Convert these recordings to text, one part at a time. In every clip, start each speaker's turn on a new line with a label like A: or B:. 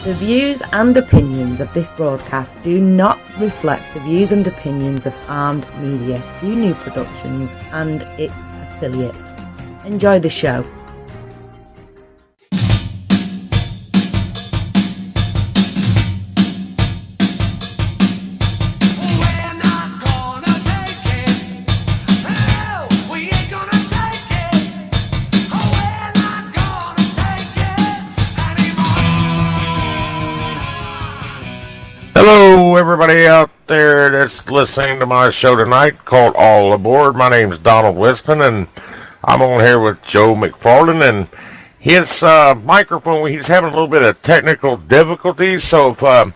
A: The views and opinions of this broadcast do not reflect the views and opinions of Armed Media, New Productions and its affiliates. Enjoy the show.
B: Hello, everybody out there that's listening to my show tonight called All Aboard. My name is Donald Whisman, and I'm on here with Joe McFarland, and his microphone, he's having a little bit of technical difficulties, so if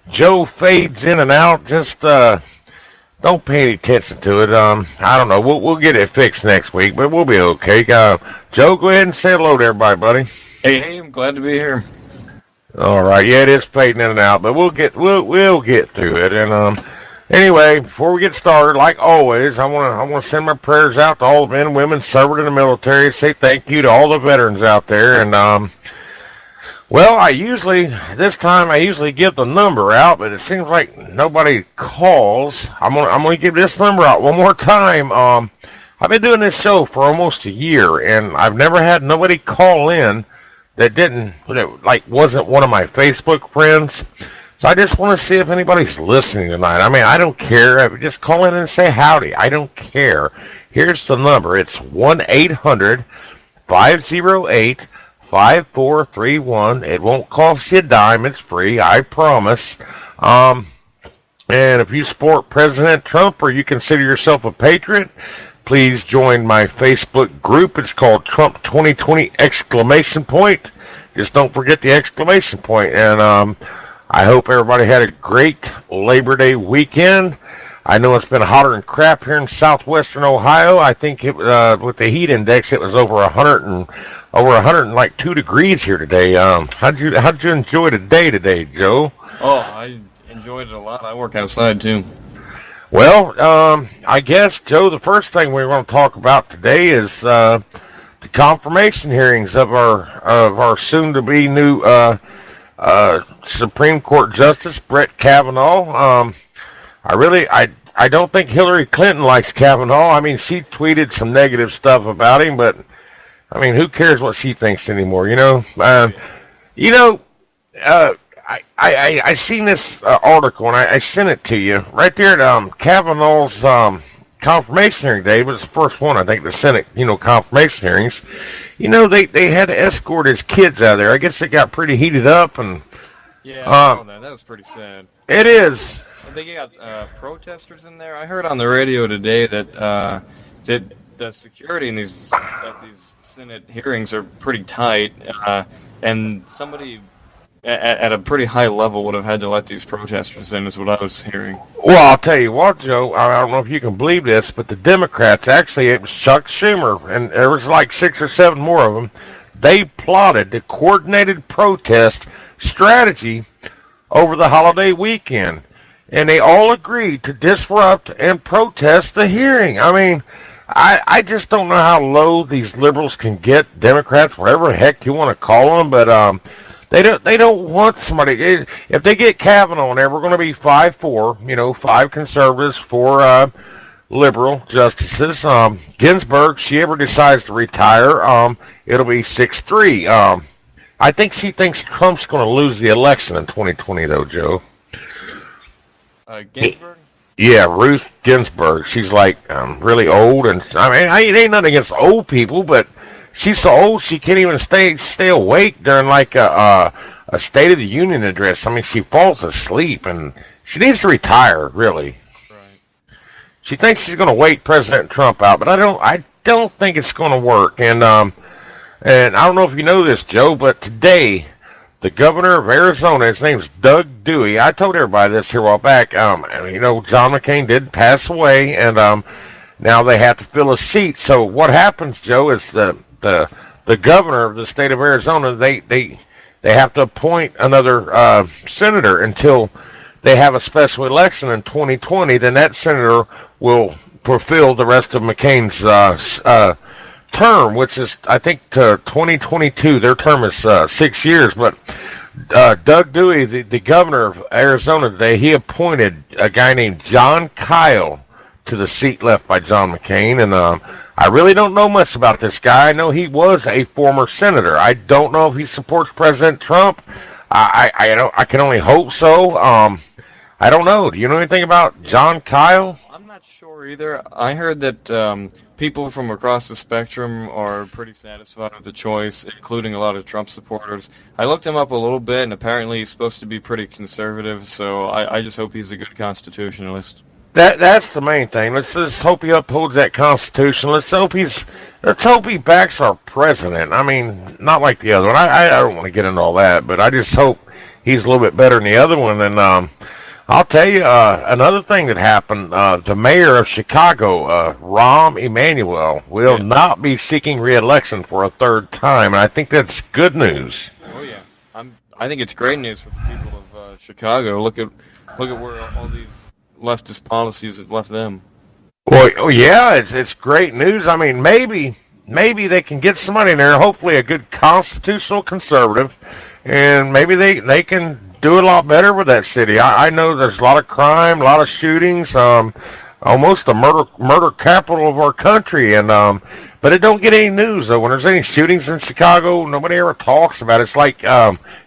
B: Joe fades in and out, just don't pay any attention to it. I don't know, we'll get it fixed next week, but we'll be okay. Joe, go ahead and say hello to everybody, buddy.
C: Hey, I'm glad to be here.
B: All right, yeah, it is fading in and out, but we'll get through it. And anyway, before we get started, like always, I want to send my prayers out to all the men and women served in the military. Say thank you to all the veterans out there. And well, this time I usually give the number out, but it seems like nobody calls. I'm gonna give this number out one more time. I've been doing this show for almost a year, and I've never had nobody call in that wasn't one of my Facebook friends. So I just want to see if anybody's listening tonight. I mean, I don't care. Just call in and say howdy. I don't care. Here's the number. It's 1-800-508-5431. It won't cost you a dime. It's free. I promise. And if you support President Trump or you consider yourself a patriot, please join my Facebook group. It's called Trump 2020 ! Just don't forget the exclamation point. And I hope everybody had a great Labor Day weekend. I know it's been hotter than crap here in southwestern Ohio. I think it with the heat index, it was over 102 degrees here today. How'd you enjoy the day today, Joe?
C: Oh, I enjoyed it a lot. I work outside too.
B: Well, I guess, Joe, the first thing we're going to talk about today is the confirmation hearings of our soon-to-be new Supreme Court Justice, Brett Kavanaugh. I don't think Hillary Clinton likes Kavanaugh. I mean, she tweeted some negative stuff about him, but, I mean, who cares what she thinks anymore, you know? I seen this article, and I sent it to you. Right there at Kavanaugh's confirmation hearing day, was the first one, I think, the Senate, confirmation hearings. They had to escort his kids out of there. I guess it got pretty heated up. And
C: yeah, I saw that. That was pretty sad.
B: It is.
C: They got protesters in there. I heard on the radio today that the security in these Senate hearings are pretty tight, and somebody at a pretty high level would have had to let these protesters in, is what I was hearing.
B: Well, I'll tell you what, Joe, I don't know if you can believe this, but the Democrats, actually, it was Chuck Schumer, and there was like 6 or 7 more of them, they plotted the coordinated protest strategy over the holiday weekend, and they all agreed to disrupt and protest the hearing. I mean, I just don't know how low these liberals can get, Democrats, whatever the heck you want to call them, but They don't want somebody. If they get Kavanaugh in there, we're going to be 5-4. 5 conservatives, 4 liberal justices. Ginsburg, if she ever decides to retire, it'll be 6-3. I think she thinks Trump's going to lose the election in 2020, though, Joe.
C: Ginsburg?
B: Yeah, Ruth Ginsburg. She's like really old, and I mean, I ain't nothing against old people, but she's so old she can't even stay awake during like a State of the Union address. I mean, she falls asleep, and she needs to retire, really.
C: Right.
B: She thinks she's going to wait President Trump out, but I don't think it's going to work. And I don't know if you know this, Joe, but today the governor of Arizona, his name's Doug Dewey. I told everybody this here a while back. John McCain did pass away, and now they have to fill a seat. So what happens, Joe, is the governor of the state of Arizona, they have to appoint another senator until they have a special election in 2020. Then that senator will fulfill the rest of McCain's term, which is, I think, to 2022. Their term is 6 years. But Doug Dewey, the governor of Arizona today, he appointed a guy named John Kyle to the seat left by John McCain, and I really don't know much about this guy. I know he was a former senator. I don't know if he supports President Trump. I can only hope so. I don't know. Do you know anything about John Kyle?
C: I'm not sure either. I heard that people from across the spectrum are pretty satisfied with the choice, including a lot of Trump supporters. I looked him up a little bit, and apparently he's supposed to be pretty conservative, so I just hope he's a good constitutionalist.
B: That's the main thing. Let's just hope he upholds that Constitution. Let's hope he backs our president. I mean, not like the other one. I don't want to get into all that, but I just hope he's a little bit better than the other one. And I'll tell you another thing that happened. The mayor of Chicago, Rahm Emanuel, will not be seeking re-election for a third time, and I think that's good news.
C: Oh yeah, I think it's great news for the people of Chicago. Look at where all these leftist policies have left them.
B: Well, oh yeah, it's great news. I mean, maybe they can get somebody in there, hopefully a good constitutional conservative, and maybe they can do a lot better with that city. I know there's a lot of crime, a lot of shootings, almost the murder capital of our country, and but it don't get any news though. When there's any shootings in Chicago, nobody ever talks about it. It's like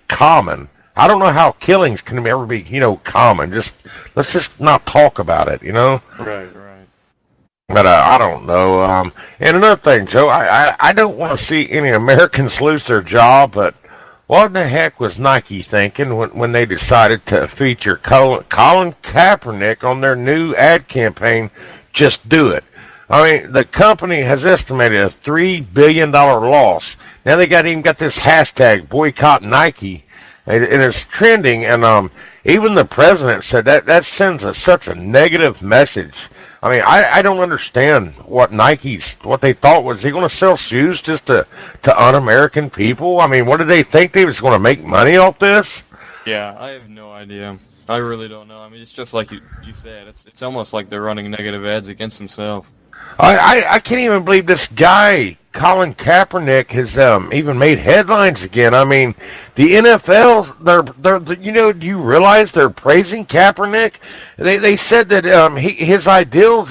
B: common. I don't know how killings can ever be, common. Let's just not talk about it,
C: Right.
B: But I don't know. And another thing, Joe, I don't want to see any Americans lose their job, but what in the heck was Nike thinking when they decided to feature Colin Kaepernick on their new ad campaign, Just Do It? I mean, the company has estimated a $3 billion loss. Now they even got this hashtag, Boycott Nike, and it's trending, and even the president said that sends such a negative message. I mean, I don't understand what they thought. Was he going to sell shoes just to un-American people? I mean, what did they think they was going to make money off this?
C: Yeah, I have no idea. I really don't know. I mean, it's just like you said. It's almost like they're running negative ads against themselves.
B: I can't even believe this guy, Colin Kaepernick, has even made headlines again. I mean, the NFL, they're do you realize they're praising Kaepernick? They said that his ideals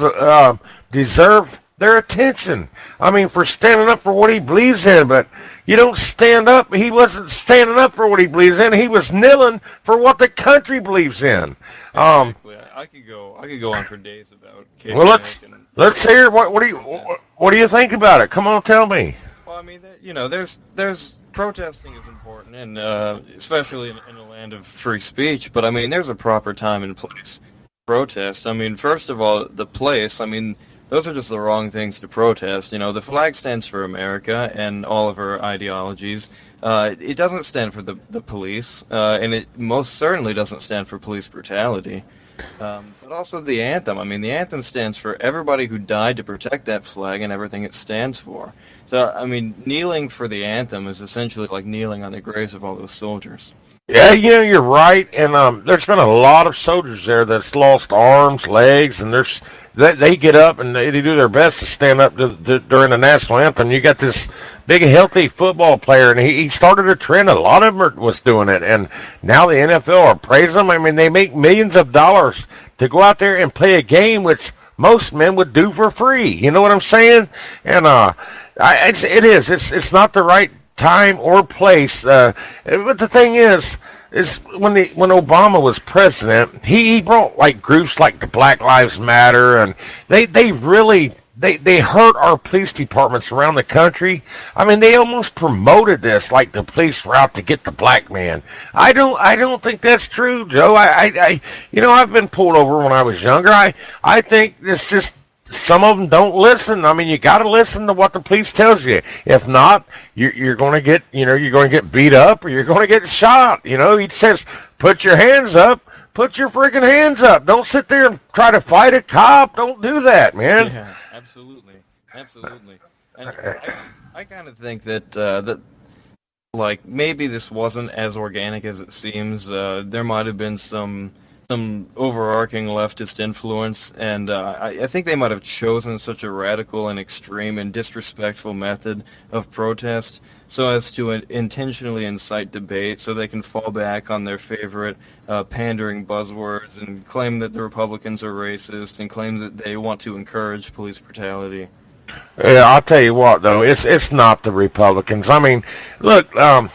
B: deserve their attention. I mean, for standing up for what he believes in, but you don't stand up. He wasn't standing up for what he believes in. He was kneeling for what the country believes in.
C: Exactly. I could go on for days about Kaepernick.
B: Well, let's hear what do you think about it? Come on, tell me.
C: Well, I mean, there's protesting is important, and especially in a land of free speech. But I mean, there's a proper time and place to protest. I mean, first of all, the place. I mean, those are just the wrong things to protest. The flag stands for America and all of our ideologies. It doesn't stand for the police, and it most certainly doesn't stand for police brutality. But also the anthem. I mean, the anthem stands for everybody who died to protect that flag and everything it stands for. So, I mean, kneeling for the anthem is essentially like kneeling on the graves of all those soldiers.
B: Yeah, you're right. And there's been a lot of soldiers there that's lost arms, legs, and they get up and they do their best to stand up during the national anthem. You got this big, healthy football player, and he started a trend. A lot of them was doing it, and now the NFL are praising them. I mean, they make millions of dollars to go out there and play a game which most men would do for free. You know what I'm saying? And it's not the right time or place. But the thing is when Obama was president, he brought like groups like the Black Lives Matter, and they really hurt our police departments around the country. I mean, they almost promoted this like the police were out to get the black man. I don't think that's true, Joe. I've been pulled over when I was younger. I think it's just some of them don't listen. I mean, you got to listen to what the police tells you. If not, you're going to get beat up or you're going to get shot. He says, put your hands up. Put your freaking hands up. Don't sit there and try to fight a cop. Don't do that, man.
C: Yeah, absolutely. And I kind of think that like maybe this wasn't as organic as it seems. There might have been some some overarching leftist influence, and I think they might have chosen such a radical and extreme and disrespectful method of protest so as to intentionally incite debate so they can fall back on their favorite pandering buzzwords and claim that the Republicans are racist and claim that they want to encourage police brutality.
B: Yeah, I'll tell you what, though, it's not the Republicans. I mean, look, what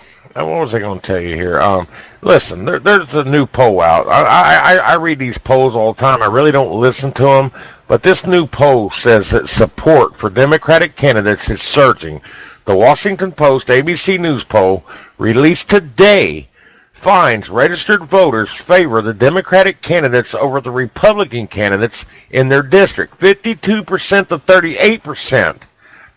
B: was I going to tell you here? Listen, there's a new poll out. I read these polls all the time. I really don't listen to them, but this new poll says that support for Democratic candidates is surging. The Washington Post ABC News poll, released today, finds registered voters favor the Democratic candidates over the Republican candidates in their district, 52% to 38%.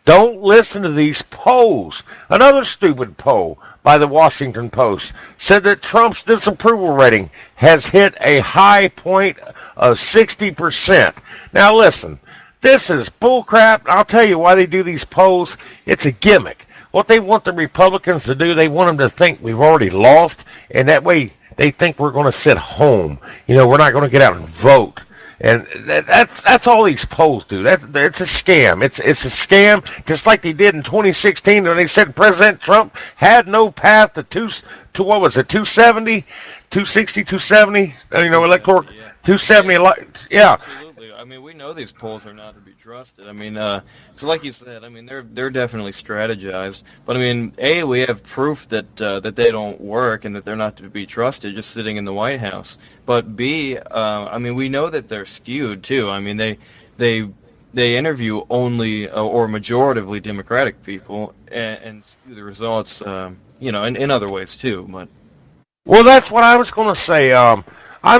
B: Don't listen to these polls. Another stupid poll by the Washington Post said that Trump's disapproval rating has hit a high point of 60%. Now listen, this is bullcrap. I'll tell you why they do these polls. It's a gimmick. What they want the Republicans to do, they want them to think we've already lost, and that way they think we're going to sit home. You know, we're not going to get out and vote. And that's all these polls do. It's a scam. It's a scam, just like they did in 2016 when they said President Trump had no path to what was it, 270, 260, 270, electoral, 270, yeah.
C: Absolutely. I mean, we know these polls are not to be trusted. I mean, so like you said, I mean, they're definitely strategized. But I mean, A, we have proof that that they don't work and that they're not to be trusted just sitting in the White House. But B, I mean, we know that they're skewed too. I mean, they interview only or majoritively Democratic people and skew the results, in other ways too. But
B: well, that's what I was going to say. I'm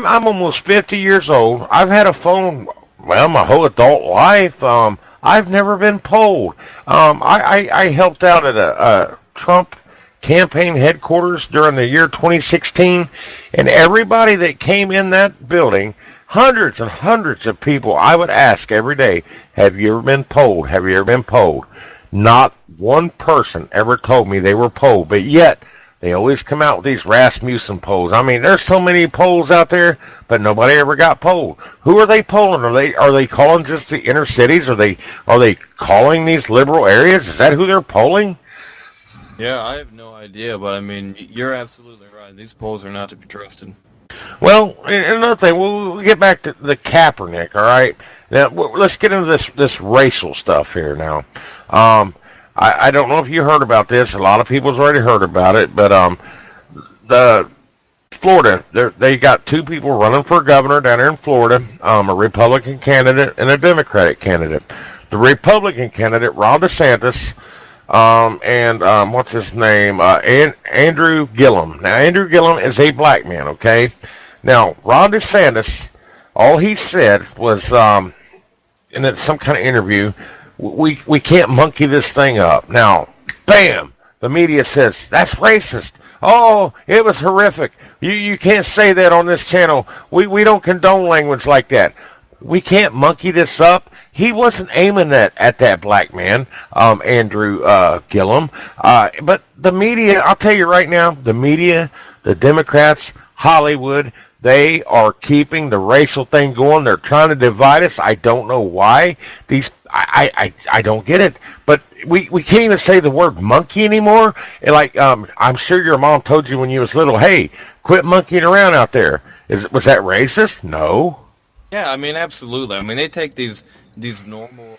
B: almost 50 years old. I've had a phone, well, my whole adult life. I've never been polled. I helped out at a Trump campaign headquarters during the year 2016, and everybody that came in that building, hundreds and hundreds of people, I would ask every day, have you ever been polled? Have you ever been polled? Not one person ever told me they were polled, but yet they always come out with these Rasmussen polls. I mean, there's so many polls out there, but nobody ever got polled. Who are they polling? Are they calling just the inner cities? Are they calling these liberal areas? Is that who they're polling?
C: yeah, I have no idea, but I mean, you're absolutely right. These polls are not to be trusted.
B: Well, and another thing, we'll get back to the Kaepernick, all right? Now, let's get into this racial stuff here now. I don't know if you heard about this. A lot of people's already heard about it, but the Florida, they got two people running for governor down there in Florida, a Republican candidate and a Democratic candidate. The Republican candidate, Ron DeSantis, and what's his name? Andrew Gillum. Now, Andrew Gillum is a black man, okay? Now, Ron DeSantis, all he said was, in some kind of interview, we can't monkey this thing up. Now, bam! The media says, that's racist. Oh, it was horrific. You can't say that on this channel. We don't condone language like that. We can't monkey this up. He wasn't aiming at that black man, Andrew Gillum. But the media, I'll tell you right now, the media, the Democrats, Hollywood, they are keeping the racial thing going. They're trying to divide us. I don't know why. I don't get it. But we can't even say the word monkey anymore. Like, I'm sure your mom told you when you was little, hey, quit monkeying around out there. Was that racist? No.
C: Yeah, I mean, absolutely. I mean, they take these normal,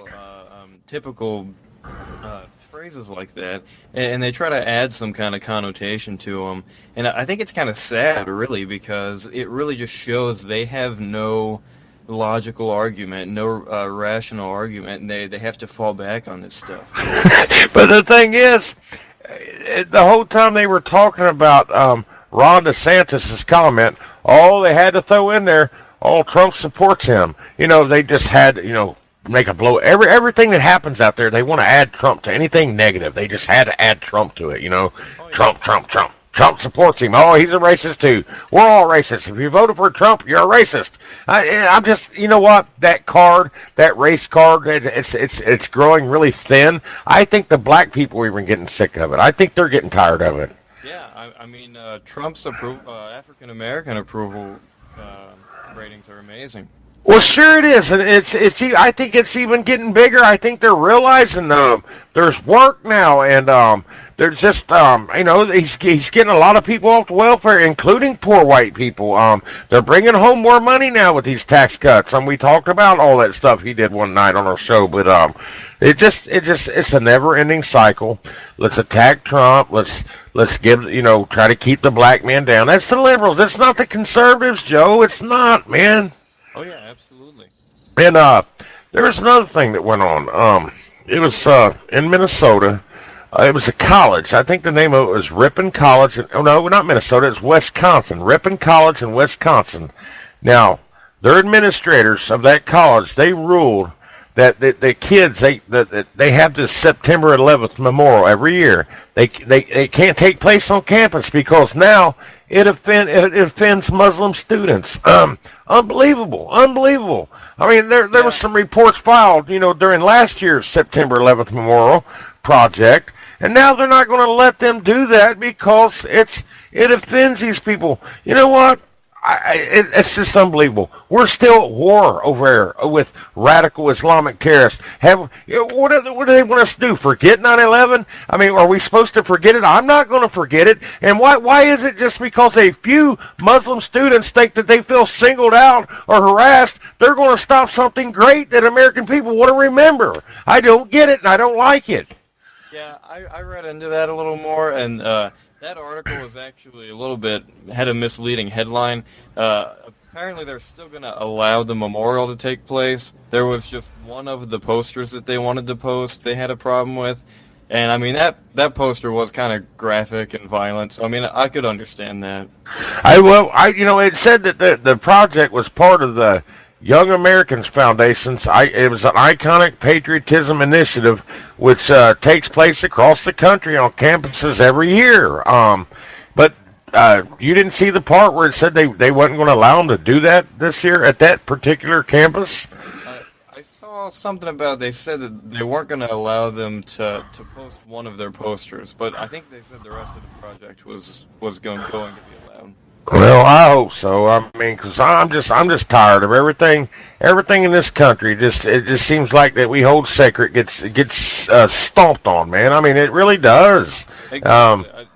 C: typical phrases like that, and they try to add some kind of connotation to them. And I think it's kind of sad, really, because it really just shows they have no logical argument, no rational argument, and they have to fall back on this stuff.
B: But the thing is, the whole time they were talking about Ron DeSantis' comment, all they had to throw in there, all Trump supports him. They just had, make a blow. Everything that happens out there, they want to add Trump to anything negative. They just had to add Trump to it, Oh, yeah. Trump. Trump supports him. Oh, he's a racist too. We're all racist. If you voted for Trump, you're a racist. I'm just, you know what? That card, that race card, it's growing really thin. I think the black people are even getting sick of it. I think they're getting tired of it.
C: Yeah, I mean, Trump's African American approval ratings are amazing.
B: Well, sure it is, and I think it's even getting bigger. I think they're realizing there's work now, and there's just he's getting a lot of people off the welfare, including poor white people. They're bringing home more money now with these tax cuts. We talked about all that stuff he did one night on our show, but it's a never-ending cycle. Let's attack Trump. Let's try to keep the black man down. That's the liberals. It's not the conservatives, Joe. It's not, man.
C: Oh yeah, absolutely.
B: And there was another thing that went on. It was in Minnesota. It was a college. I think the name of it was Ripon College. Oh no, not Minnesota. It's Wisconsin. Ripon College in Wisconsin. Now, their administrators of that college, they ruled that the kids they have this September 11th memorial every year. They can't take place on campus because now it offends Muslim students. Unbelievable. I mean, there was some reports filed, during last year's September 11th Memorial Project, and now they're not going to let them do that because it offends these people. You know what? It's just unbelievable. We're still at war over there with radical Islamic terrorists. What do they want us to do? Forget 9/11? I mean, are we supposed to forget it? I'm not going to forget it. And why is it just because a few Muslim students think that they feel singled out or harassed, they're going to stop something great that American people want to remember? I don't get it, and I don't like it.
C: Yeah, I read into that a little more, and that article was actually had a misleading headline. Apparently they're still going to allow the memorial to take place. There was just one of the posters that they wanted to post they had a problem with. And, I mean, that poster was kind of graphic and violent. So, I mean, I could understand that.
B: It said that the project was part of the Young Americans Foundation's. It was an iconic patriotism initiative which takes place across the country on campuses every year. But you didn't see the part where it said they wasn't going to allow them to do that this year at that particular campus?
C: I saw something about they said that they weren't going to allow them to post one of their posters, but I think they said the rest of the project was going to be allowed.
B: Well, I hope so. I mean, because I'm just tired of everything in this country. It just seems like that we hold sacred gets stomped on, man. I mean, it really does.
C: Exactly.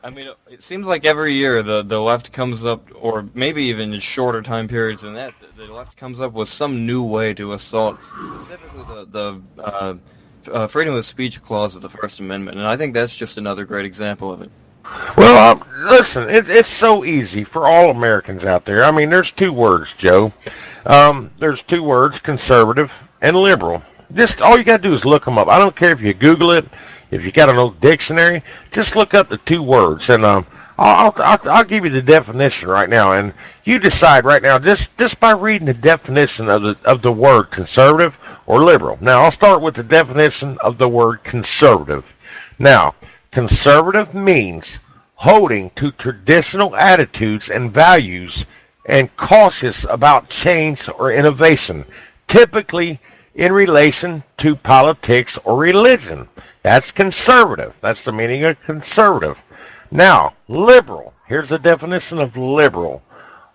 C: I mean, it seems like every year the left comes up, or maybe even in shorter time periods than that, the left comes up with some new way to assault, specifically the freedom of speech clause of the First Amendment, and I think that's just another great example of it.
B: Well, listen, it's so easy for all Americans out there. I mean, there's two words, Joe. There's two words, conservative and liberal. Just all you got to do is look them up. I don't care if you Google it, if you got an old dictionary, just look up the two words, and I'll give you the definition right now, and you decide right now just by reading the definition of the word conservative or liberal. Now, I'll start with the definition of the word conservative. Now, conservative means holding to traditional attitudes and values and cautious about change or innovation, typically in relation to politics or religion. That's conservative. That's the meaning of conservative. Now, liberal. Here's the definition of liberal.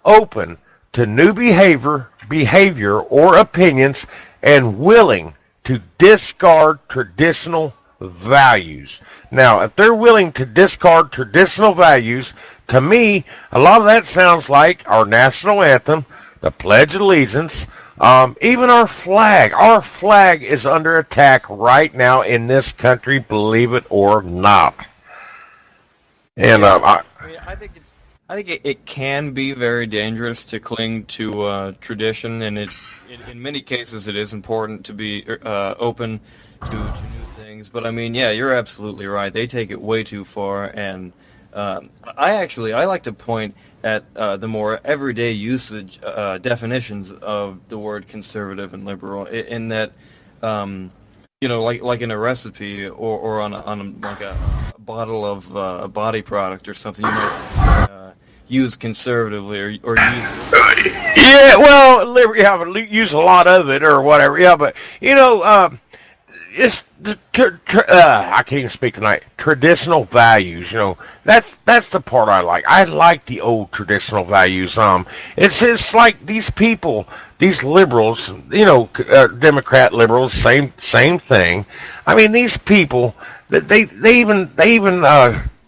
B: Open to new behavior or opinions and willing to discard traditional values. Now, if they're willing to discard traditional values, to me, a lot of that sounds like our national anthem, the Pledge of Allegiance, even our flag. Our flag is under attack right now in this country, believe it or not. And
C: I think it can be very dangerous to cling to tradition, and in many cases it is important to be open to new things. But I mean, yeah, you're absolutely right. They take it way too far, and I like to point at the more everyday usage definitions of the word conservative and liberal, in that like in a recipe or on like a bottle of a body product or something, you might use conservatively or use.
B: Yeah, well, use a lot of it or whatever. Yeah, but it's I can't even speak tonight. Traditional values, that's the part I like. I like the old traditional values. It's like these people, these liberals, Democrat liberals, same thing. I mean, these people, they even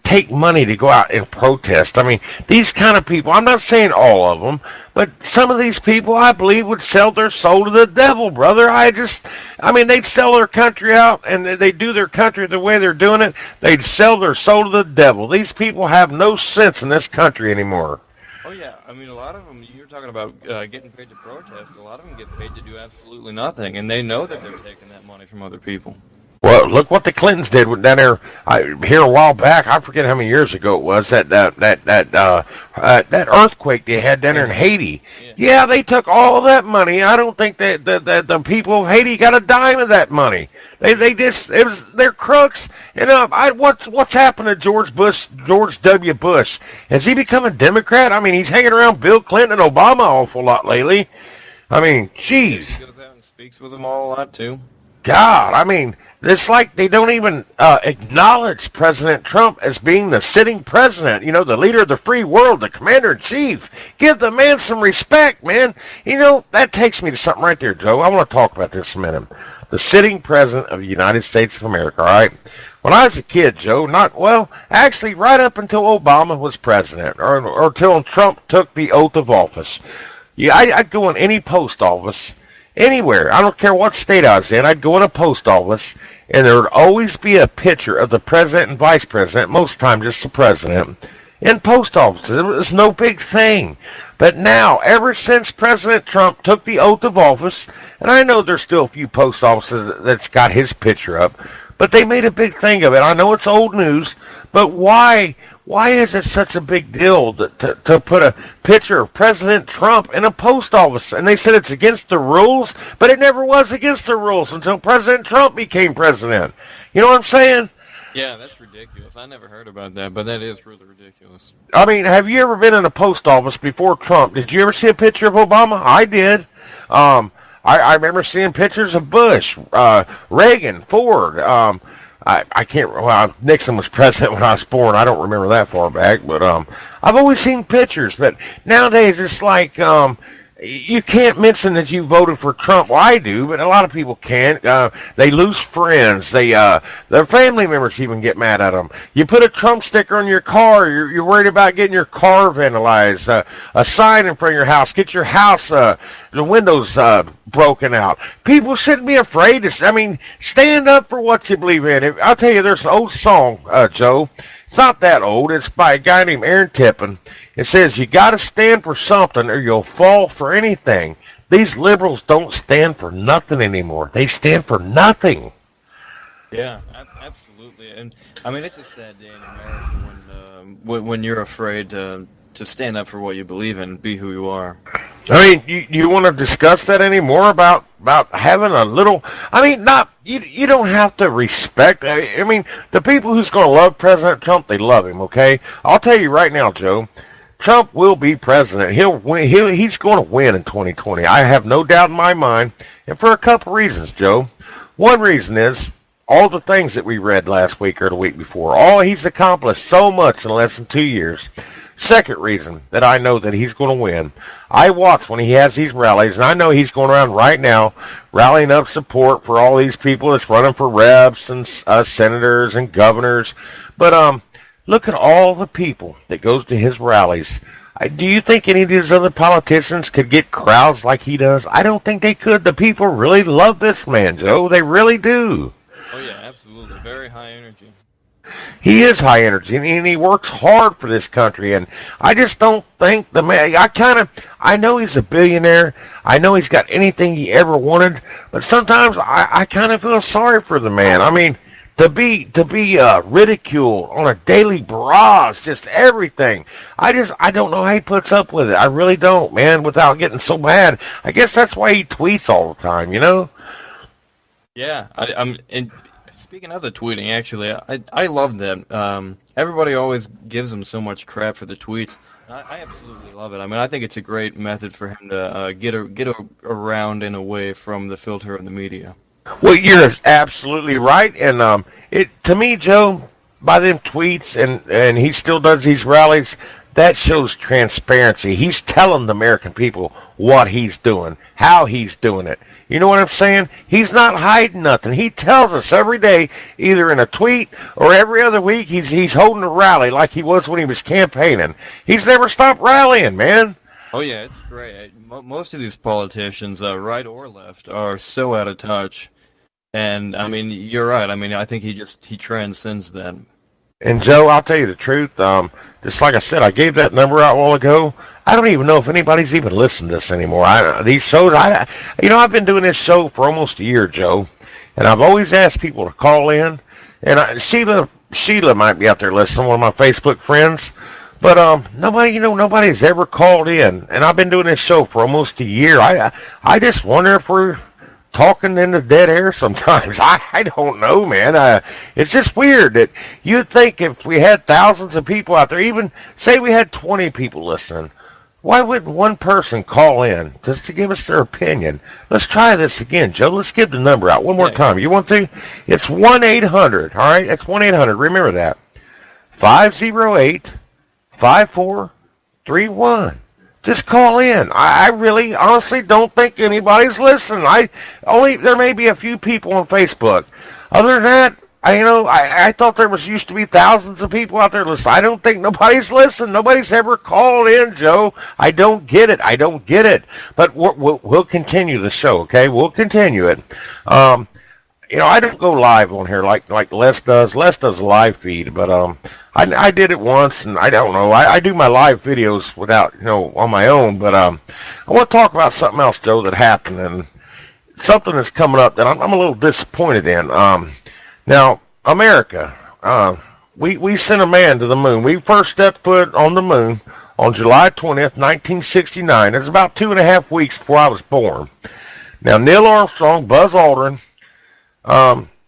B: take money to go out and protest. I mean, these kind of people, I'm not saying all of them, but some of these people, I believe, would sell their soul to the devil, brother. They'd sell their country out, and they do their country the way they're doing it. They'd sell their soul to the devil. These people have no sense in this country anymore.
C: Oh, yeah. I mean, a lot of them, you're talking about getting paid to protest. A lot of them get paid to do absolutely nothing, and they know that they're taking that money from other people.
B: Well, look what the Clintons did down there here a while back. I forget how many years ago it was. That earthquake they had down there in Haiti. Yeah, they took all that money. I don't think that the people of Haiti got a dime of that money. They're crooks. And what's happened to George W. Bush? Has he become a Democrat? I mean, he's hanging around Bill Clinton and Obama an awful lot lately. I mean, jeez.
C: He goes out and speaks with them all a lot too.
B: God, I mean, it's like they don't even acknowledge President Trump as being the sitting president, the leader of the free world, the commander-in-chief. Give the man some respect, man. That takes me to something right there, Joe. I want to talk about this a minute. The sitting president of the United States of America, all right? When I was a kid, Joe, actually right up until Obama was president, or until Trump took the oath of office. Yeah, I'd go in any post office, anywhere. I don't care what state I was in. I'd go in a post office, and there would always be a picture of the president and vice president, most times just the president, in post offices. It was no big thing. But now, ever since President Trump took the oath of office, and I know there's still a few post offices that's got his picture up, but they made a big thing of it. I know it's old news, but why is it such a big deal to put a picture of President Trump in a post office? And they said it's against the rules, but it never was against the rules until President Trump became president. You know what I'm saying?
C: Yeah, that's ridiculous. I never heard about that, but that is really ridiculous.
B: I mean, have you ever been in a post office before Trump? Did you ever see a picture of Obama? I did. I remember seeing pictures of Bush, Reagan, Ford, I can't. Well, Nixon was president when I was born. I don't remember that far back, but I've always seen pictures. But nowadays, it's like you can't mention that you voted for Trump. Well, I do, but a lot of people can't. They lose friends. Their family members even get mad at them. You put a Trump sticker on your car, you're worried about getting your car vandalized. A sign in front of your house, get your house, the windows broken out. People shouldn't be afraid to. Stand up for what you believe in. I'll tell you, there's an old song, Joe. It's not that old. It's by a guy named Aaron Tippin. It says, you got to stand for something or you'll fall for anything. These liberals don't stand for nothing anymore. They stand for nothing.
C: Yeah, absolutely. And, it's a sad day in America when you're afraid to stand up for what you believe in, be who you are.
B: You want to discuss that anymore about having a little? You don't have to respect. The people who's going to love President Trump, they love him. Okay, I'll tell you right now, Joe. Trump will be president. He'll win. He's going to win in 2020. I have no doubt in my mind, and for a couple reasons, Joe. One reason is all the things that we read last week or the week before. He's accomplished so much in less than 2 years. Second reason that I know that he's going to win, I watch when he has these rallies, and I know he's going around right now rallying up support for all these people that's running for reps and senators and governors. But look at all the people that goes to his rallies. Do you think any of these other politicians could get crowds like he does? I don't think they could. The people really love this man, Joe. They really do.
C: Oh, yeah, absolutely. Very high energy.
B: He is high energy, and he works hard for this country, and I just don't think the man, I know he's a billionaire, I know he's got anything he ever wanted, but sometimes I kind of feel sorry for the man. To be ridiculed on a daily barrage, just everything, I don't know how he puts up with it. I really don't, man, without getting so mad. I guess that's why he tweets all the time,
C: Yeah, and speaking of the tweeting, actually, I love that. Everybody always gives him so much crap for the tweets. I absolutely love it. I think it's a great method for him to get around and away from the filter of the media.
B: Well, you're absolutely right, and it to me, Joe, by them tweets, and he still does these rallies. That shows transparency. He's telling the American people what he's doing, how he's doing it. You know what I'm saying? He's not hiding nothing. He tells us every day, either in a tweet or every other week, he's holding a rally like he was when he was campaigning. He's never stopped rallying, man.
C: Oh yeah, it's great. Most of these politicians, right or left, are so out of touch. And I mean, you're right. I mean, I think he transcends them.
B: And Joe, I'll tell you the truth. Just like I said, I gave that number out a while ago. I don't even know if anybody's even listening to this anymore. These shows, I've been doing this show for almost a year, Joe, and I've always asked people to call in. And Sheila might be out there listening, one of my Facebook friends. But nobody's ever called in, and I've been doing this show for almost a year. I just wonder if we're talking in the dead air sometimes. I don't know, man. It's just weird that you'd think if we had thousands of people out there, even say we had 20 people listening, why wouldn't one person call in just to give us their opinion? Let's try this again, Joe. Let's give the number out one more time. You want to? It's 1-800, all right? It's 1-800. Remember that. 508-5431. Just call in. I really, honestly don't think anybody's listening. There may be a few people on Facebook. Other than that, I thought there used to be thousands of people out there listening. I don't think nobody's listening. Nobody's ever called in, Joe. I don't get it. But we'll continue the show, okay? We'll continue it. I don't go live on here like Les does. Les does a live feed, but I did it once, and I don't know. I do my live videos without, on my own, but I want to talk about something else, Joe, that happened, and something that's coming up that I'm a little disappointed in. Now, America, we sent a man to the moon. We first stepped foot on the moon on July 20th, 1969. It was about 2.5 weeks before I was born. Now, Neil Armstrong, Buzz Aldrin,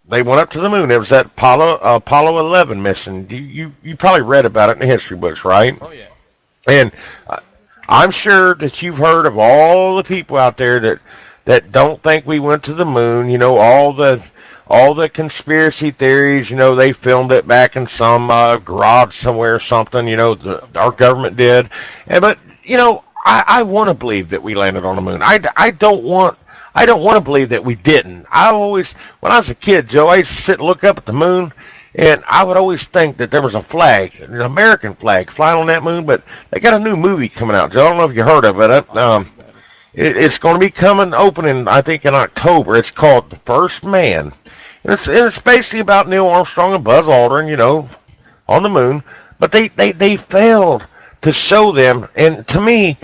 B: they went up to the moon. It was that Apollo 11 mission. You probably read about it in the history books, right?
C: Oh, yeah.
B: And I'm sure that you've heard of all the people out there that don't think we went to the moon. All the conspiracy theories. They filmed it back in some garage somewhere or something. Our government did. But I want to believe that we landed on the moon. I don't want to believe that we didn't. When I was a kid, Joe, I used to sit and look up at the moon, and I would always think that there was a flag, an American flag, flying on that moon. But they got a new movie coming out, Joe. I don't know if you heard of it. It's going to be opening, I think, in October. It's called The First Man. And it's basically about Neil Armstrong and Buzz Aldrin, on the moon. But they failed to show them, and to me,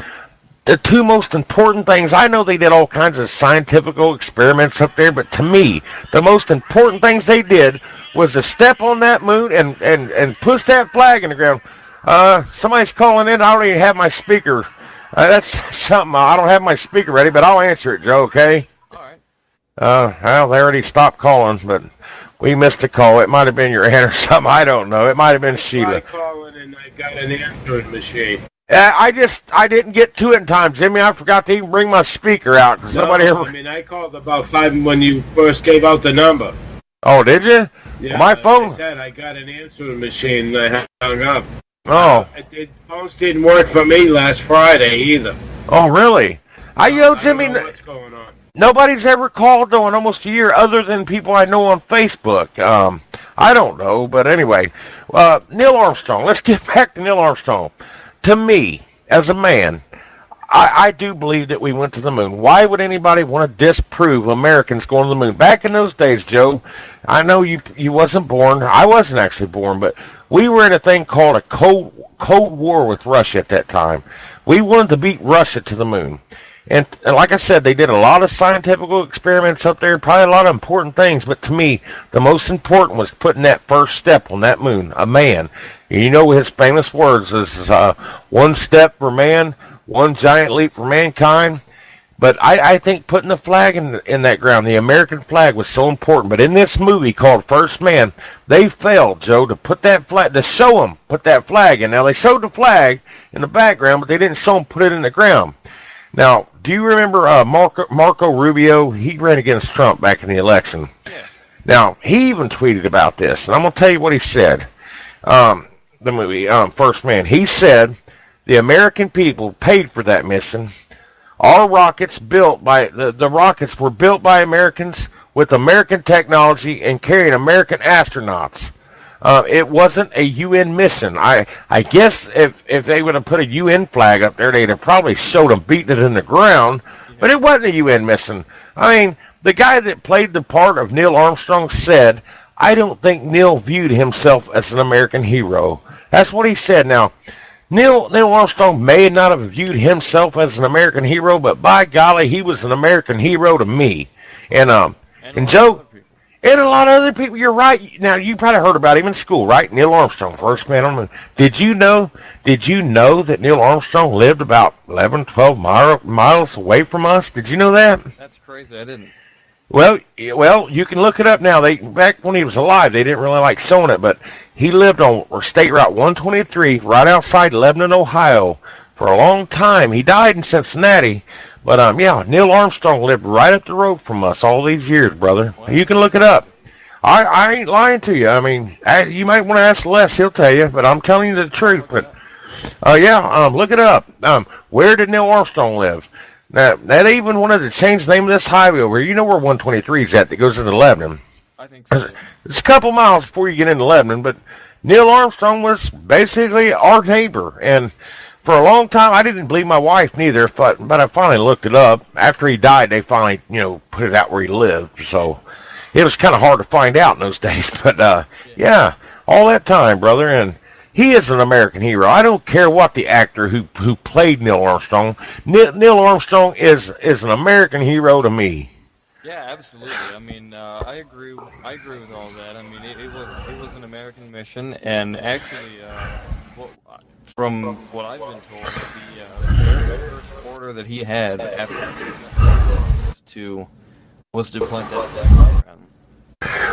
B: the two most important things, I know they did all kinds of scientific experiments up there, but to me, the most important things they did was to step on that moon and push that flag in the ground. Somebody's calling in. I don't even have my speaker. That's something. I don't have my speaker ready, but I'll answer it, Joe, okay?
C: All right.
B: Well, they already stopped calling, but we missed a call. It might have been your aunt or something. I don't know. It might have been Sheila.
D: I calling and I got an answering machine.
B: I didn't get to it in time, Jimmy. I forgot to even bring my speaker out because nobody ever.
D: I called about 5 when you first gave out the number.
B: Oh, did you?
D: Yeah,
B: my phone.
D: I said I got an answering machine and I hung up.
B: Oh.
D: Phones didn't work for me last Friday either.
B: Oh, really? Jimmy.
D: I don't know what's going on.
B: Nobody's ever called though in almost a year, other than people I know on Facebook. I don't know, but anyway, Neil Armstrong. Let's get back to Neil Armstrong. To me, as a man, I do believe that we went to the moon. Why would anybody want to disprove Americans going to the moon? Back in those days, Joe, I know you wasn't born. I wasn't actually born, but we were in a thing called a Cold War with Russia at that time. We wanted to beat Russia to the moon. And like I said, they did a lot of scientific experiments up there, probably a lot of important things, but to me, the most important was putting that first step on that moon, a man. You know his famous words is, one step for man, one giant leap for mankind. But I think putting the flag in that ground, the American flag, was so important. But in this movie called First Man, they failed, Joe, to put that flag, to show them, put that flag in. Now, they showed the flag in the background, but they didn't show them put it in the ground. Now, do you remember Marco Rubio? He ran against Trump back in the election.
C: Yeah.
B: Now, he even tweeted about this, and I'm going to tell you what he said. The movie, First Man. He said, the American people paid for that mission. Our rockets the rockets were built by Americans with American technology and carrying American astronauts. It wasn't a UN mission. I guess if they would have put a UN flag up there, they'd have probably showed them beating it in the ground, but it wasn't a UN mission. I mean, the guy that played the part of Neil Armstrong said, I don't think Neil viewed himself as an American hero. That's what he said. Now, Neil Armstrong may not have viewed himself as an American hero, but by golly, he was an American hero to me. And Joe, and a lot of other people, you're right. Now, you probably heard about him in school, right? Neil Armstrong, first man on the moon. Did you know that Neil Armstrong lived about 11, 12 miles away from us? Did you know that?
C: That's crazy. I didn't.
B: Well, you can look it up now. Back when he was alive, they didn't really like showing it, but he lived on State Route 123, right outside Lebanon, Ohio, for a long time. He died in Cincinnati, but Neil Armstrong lived right up the road from us all these years, brother. Wow. You can look it up. I ain't lying to you. I mean, you might want to ask Les; he'll tell you, but I'm telling you the truth. But look it up. Where did Neil Armstrong live? Now, that even wanted to change the name of this highway over here. You know where 123 is at that goes into Lebanon?
C: I think so.
B: It's a couple miles before you get into Lebanon, but Neil Armstrong was basically our neighbor. And for a long time, I didn't believe my wife neither, but I finally looked it up. After he died, they finally, put it out where he lived. So it was kind of hard to find out in those days. But, all that time, brother, and he is an American hero. I don't care what the actor who played Neil Armstrong. Neil Armstrong is an American hero to me.
C: Yeah, absolutely. I mean, I agree with all that. I mean, it was an American mission, and actually, from what I've been told, the very first order that he had after was to plant that flag.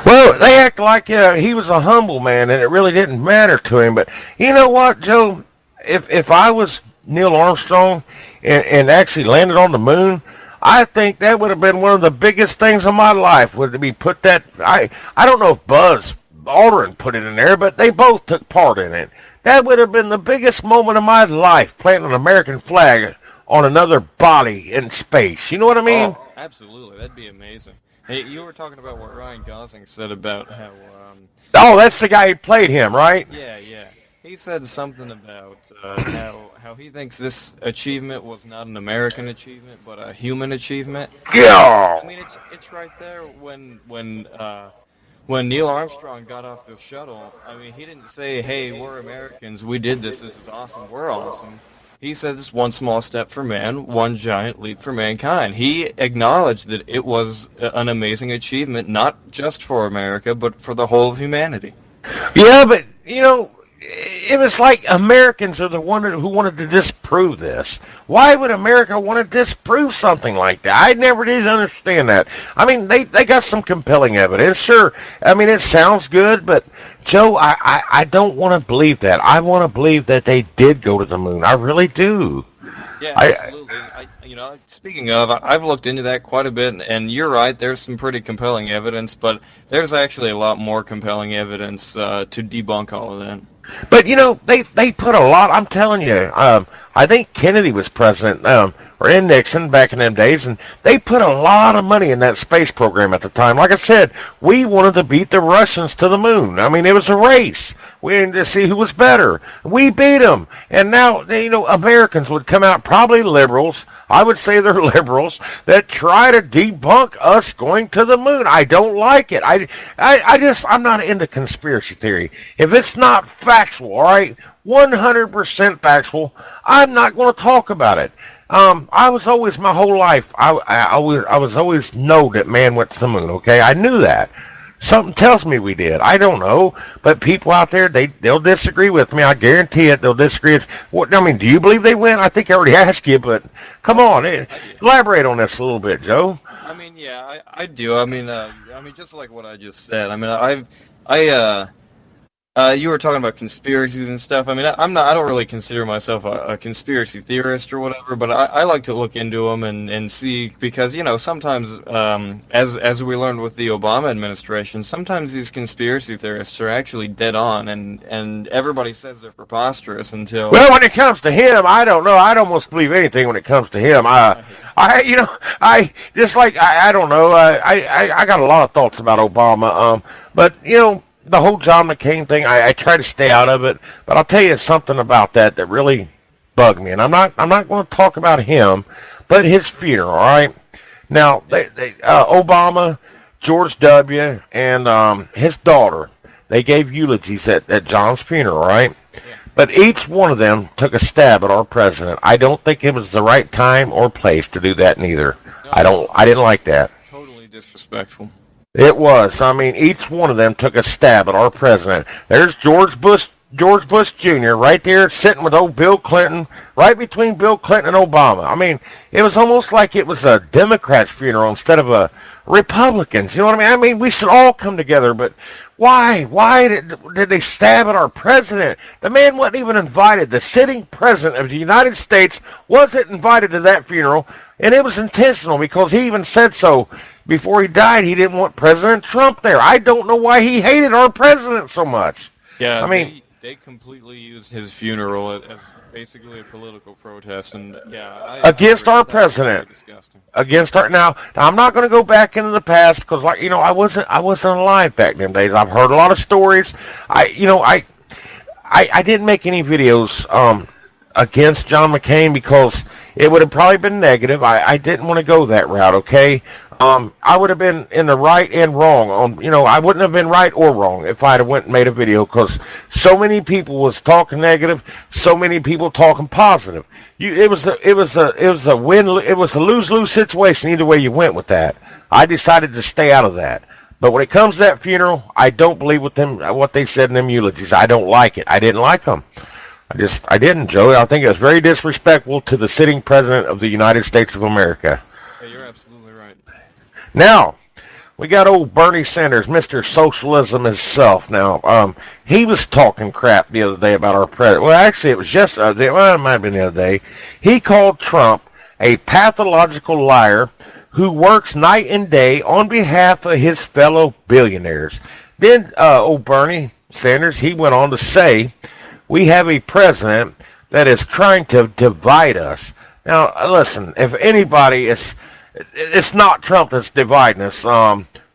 B: Well, they act like he was a humble man, and it really didn't matter to him. But you know what, Joe? If I was Neil Armstrong and actually landed on the moon, I think that would have been one of the biggest things of my life. Would be put that. I don't know if Buzz Aldrin put it in there, but they both took part in it. That would have been the biggest moment of my life, planting an American flag on another body in space. You know what I mean?
C: Oh, absolutely. That'd be amazing. Hey, you were talking about what Ryan Gosling said about how...
B: Oh, that's the guy who played him, right?
C: Yeah. He said something about how he thinks this achievement was not an American achievement, but a human achievement.
B: Yeah.
C: I mean, it's right there when Neil Armstrong got off the shuttle. I mean, he didn't say, "Hey, we're Americans. We did this. This is awesome. We're awesome." He said it's one small step for man, one giant leap for mankind. He acknowledged that it was an amazing achievement, not just for America, but for the whole of humanity.
B: Yeah, but, it was like Americans are the one who wanted to disprove this. Why would America want to disprove something like that? I never did understand that. I mean, they got some compelling evidence. Sure, I mean, it sounds good, but, Joe, I don't want to believe that. I want to believe that they did go to the moon. I really do.
C: Yeah, absolutely. Speaking of, I've looked into that quite a bit, and you're right, there's some pretty compelling evidence, but there's actually a lot more compelling evidence to debunk all of that.
B: But, they put a lot, I'm telling you, I think Kennedy was president, or Nixon back in them days, and they put a lot of money in that space program at the time. Like I said, we wanted to beat the Russians to the moon. I mean, it was a race. We wanted to see who was better. We beat them. And now, Americans would come out, probably liberals, I would say they're liberals, that try to debunk us going to the moon. I don't like it. I'm not into conspiracy theory. If it's not factual, all right, 100% factual, I'm not going to talk about it. I was always, my whole life, I was always know that man went to the moon, okay? I knew that. Something tells me we did. I don't know. But people out there, they'll disagree with me. I guarantee it. They'll disagree. Do you believe they went? I think I already asked you, but come on. Elaborate on this a little bit, Joe.
C: I mean, yeah, I do. I mean, just like what I just said. I mean, You were talking about conspiracies and stuff. I mean, I don't really consider myself a conspiracy theorist or whatever, but I like to look into them and see, because, sometimes, as we learned with the Obama administration, sometimes these conspiracy theorists are actually dead on, and everybody says they're preposterous until...
B: Well, when it comes to him, I don't know. I'd almost believe anything when it comes to him. I don't know. I got a lot of thoughts about Obama. But, the whole John McCain thing, I try to stay out of it, but I'll tell you something about that really bugged me, and I'm not going to talk about him, but his funeral. All right, now Obama, George W. and his daughter, they gave eulogies at John's funeral, right? Yeah. But each one of them took a stab at our president. I don't think it was the right time or place to do that neither. No, I didn't like that.
C: Totally disrespectful.
B: It was. I mean, each one of them took a stab at our president. There's George Bush Jr. right there sitting with old Bill Clinton, right between Bill Clinton and Obama. I mean, it was almost like it was a Democrat's funeral instead of a Republican's. You know what I mean? I mean, we should all come together, but why? Why did they stab at our president? The man wasn't even invited. The sitting president of the United States wasn't invited to that funeral, and it was intentional because he even said so. Before he died, he didn't want President Trump there. I don't know why he hated our president so much.
C: Yeah, I mean, they completely used his funeral as basically a political protest, and
B: against our president. Against our now, I'm not going to go back into the past because, I wasn't alive back in them days. I've heard a lot of stories. I didn't make any videos against John McCain because it would have probably been negative. I didn't want to go that route. Okay. I would have been in the right and wrong. I wouldn't have been right or wrong if I'd have went and made a video because so many people was talking negative, so many people talking positive. It was a lose-lose situation either way you went with that. I decided to stay out of that. But when it comes to that funeral, I don't believe what they said in them eulogies. I don't like it. I didn't like them. I didn't, Joey. I think it was very disrespectful to the sitting president of the United States of America.
C: Yeah, you're absolutely right.
B: Now, we got old Bernie Sanders, Mr. Socialism himself. Now, he was talking crap the other day about our president. Well, actually, it was just it might have been the other day. He called Trump a pathological liar who works night and day on behalf of his fellow billionaires. Then, old Bernie Sanders, he went on to say, we have a president that is trying to divide us. Now, listen, if anybody it's not Trump that's dividing us.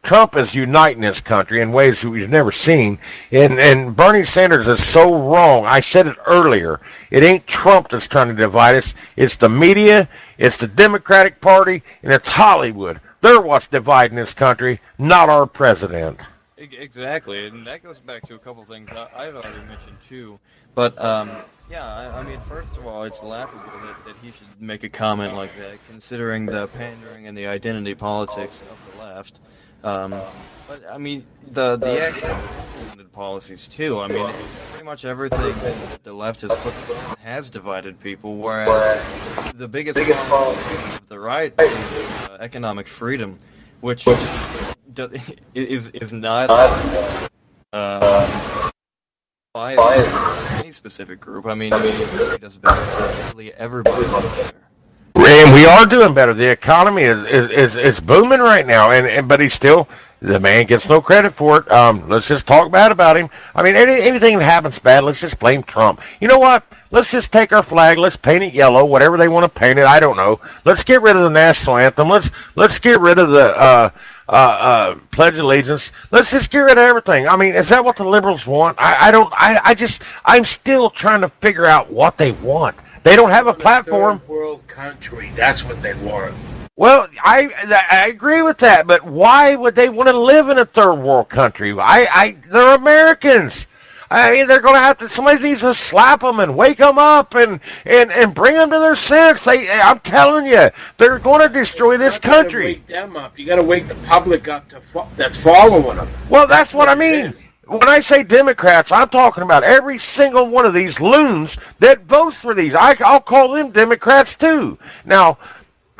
B: Trump is uniting this country in ways that we've never seen. And Bernie Sanders is so wrong. I said it earlier. It ain't Trump that's trying to divide us. It's the media, it's the Democratic Party, and it's Hollywood. They're what's dividing this country, not our president.
C: Exactly, and that goes back to a couple things I've already mentioned too. But I mean, first of all, it's laughable that he should make a comment like that, considering the pandering and the identity politics of the left. But I mean, the actual policies too. I mean, pretty much everything that the left has put has divided people, whereas the biggest problem of the right is economic freedom, which is not biased to any specific group. I mean, it does basically everybody there.
B: And we are doing better. The economy is booming right now, but the man gets no credit for it. Let's just talk bad about him. I mean, anything that happens bad, let's just blame Trump. You know what? Let's just take our flag, let's paint it yellow, whatever they want to paint it. I don't know. Let's get rid of the national anthem. Let's get rid of the Pledge of Allegiance. Let's just get rid of everything. I mean, is that what the liberals want? I'm still trying to figure out what they want. They don't have a platform.
D: Third world country. That's what they want.
B: Well, I agree with that, but why would they want to live in a third world country? They're Americans. I mean, they're going to have to. Somebody needs to slap them and wake them up and bring them to their sense. I'm telling you, they're going to destroy this country.
D: You got to wake them up. You got to wake the public up that's following them.
B: Well, that's what I mean. When I say Democrats, I'm talking about every single one of these loons that votes for these. I'll call them Democrats too. Now,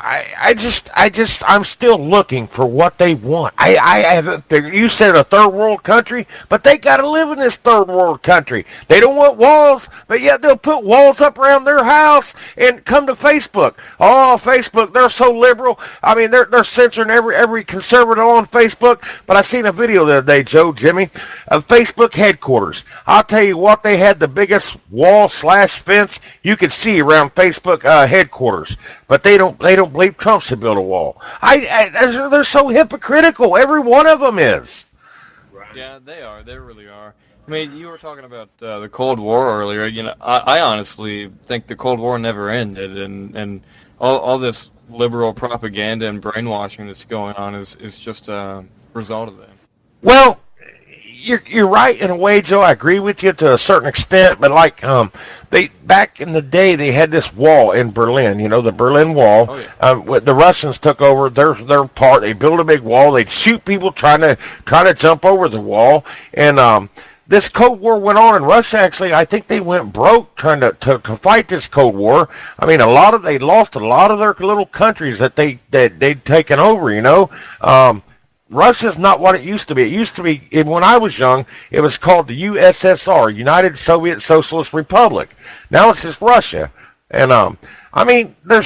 B: I'm still looking for what they want. I haven't figured. You said a third world country, but they got to live in this third world country. They don't want walls, but yet they'll put walls up around their house and come to Facebook. Oh, Facebook, they're so liberal. I mean, they're censoring every conservative on Facebook. But I seen a video the other day, Jimmy, of Facebook headquarters. I'll tell you what, they had the biggest wall/fence you could see around Facebook headquarters. But they don't believe Trump should build a wall. They're so hypocritical. Every one of them is.
C: Yeah, they are. They really are. I mean, you were talking about the Cold War earlier. You know, I honestly think the Cold War never ended, and all this liberal propaganda and brainwashing that's going on is just a result of that.
B: Well, you're right in a way, Joe. I agree with you to a certain extent, but like they back in the day they had this wall in Berlin, you know, the Berlin Wall.
C: Oh, yeah.
B: The Russians took over their part. They built a big wall. They'd shoot people trying to jump over the wall, and this Cold War went on in Russia. Actually, I think they went broke trying to fight this Cold War. I mean, they lost a lot of their little countries that they'd taken over. You know. Russia's not what it used to be. It used to be, when I was young, it was called the USSR, United Soviet Socialist Republic. Now it's just Russia. And, I mean, they're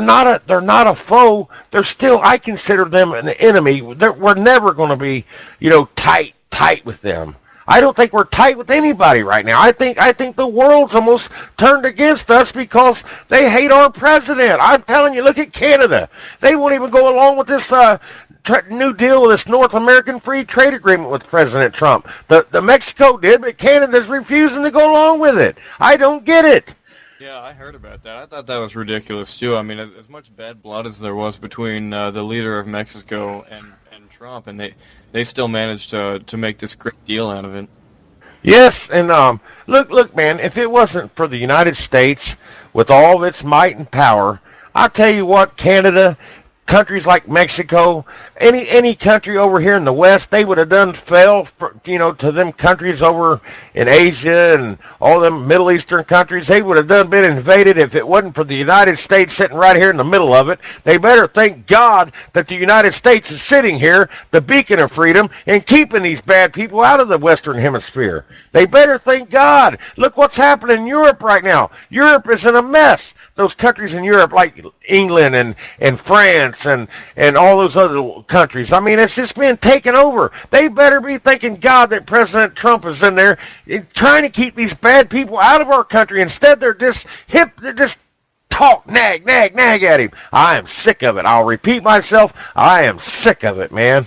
B: not a foe. They're still, I consider them an enemy. We're never going to be, you know, tight with them. I don't think we're tight with anybody right now. I think the world's almost turned against us because they hate our president. I'm telling you, look at Canada. They won't even go along with this, new deal with this North American Free Trade Agreement with President Trump. The Mexico did, but Canada's refusing to go along with it. I don't get it.
C: Yeah, I heard about that. I thought that was ridiculous too. I mean, as much bad blood as there was between the leader of Mexico and Trump, and they still managed to make this great deal out of it.
B: Yes, and look, man, if it wasn't for the United States with all of its might and power, I'll tell you what, Canada, countries like Mexico, any country over here in the West, they would have done fell for, to them countries over in Asia and all them Middle Eastern countries. They would have been invaded if it wasn't for the United States sitting right here in the middle of it. They better thank God that the United States is sitting here, the beacon of freedom, and keeping these bad people out of the Western Hemisphere. They better thank God. Look what's happening in Europe right now. Europe is in a mess. Those countries in Europe like England and France and all those other countries. I mean, it's just been taken over. They better be thanking God that President Trump is in there trying to keep these bad people out of our country. Instead, they're just talk, nag at him. I am sick of it. I'll repeat myself. I am sick of it, man.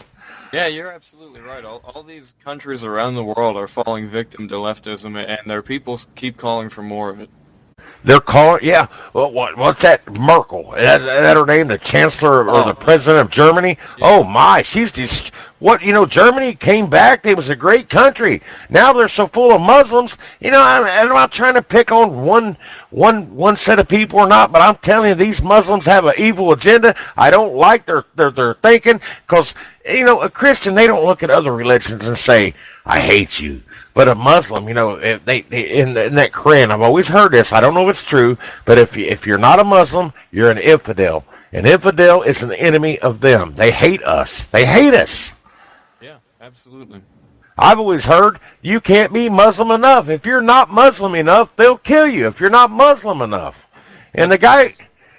C: Yeah, you're absolutely right. All these countries around the world are falling victim to leftism, and their people keep calling for more of it.
B: They're calling, yeah. Well, what's that? Merkel? Is that her name? The chancellor or the president of Germany? Yeah. Oh my, she's just Germany came back. It was a great country. Now they're so full of Muslims. I'm not trying to pick on one set of people or not, but I'm telling you, these Muslims have an evil agenda. I don't like their thinking because a Christian, they don't look at other religions and say, I hate you. But a Muslim, they in that Quran, I've always heard this. I don't know if it's true, but if you're not a Muslim, you're an infidel. An infidel is an enemy of them. They hate us. They hate us.
C: Yeah, absolutely.
B: I've always heard you can't be Muslim enough. If you're not Muslim enough, they'll kill you if you're not Muslim enough. And the guy...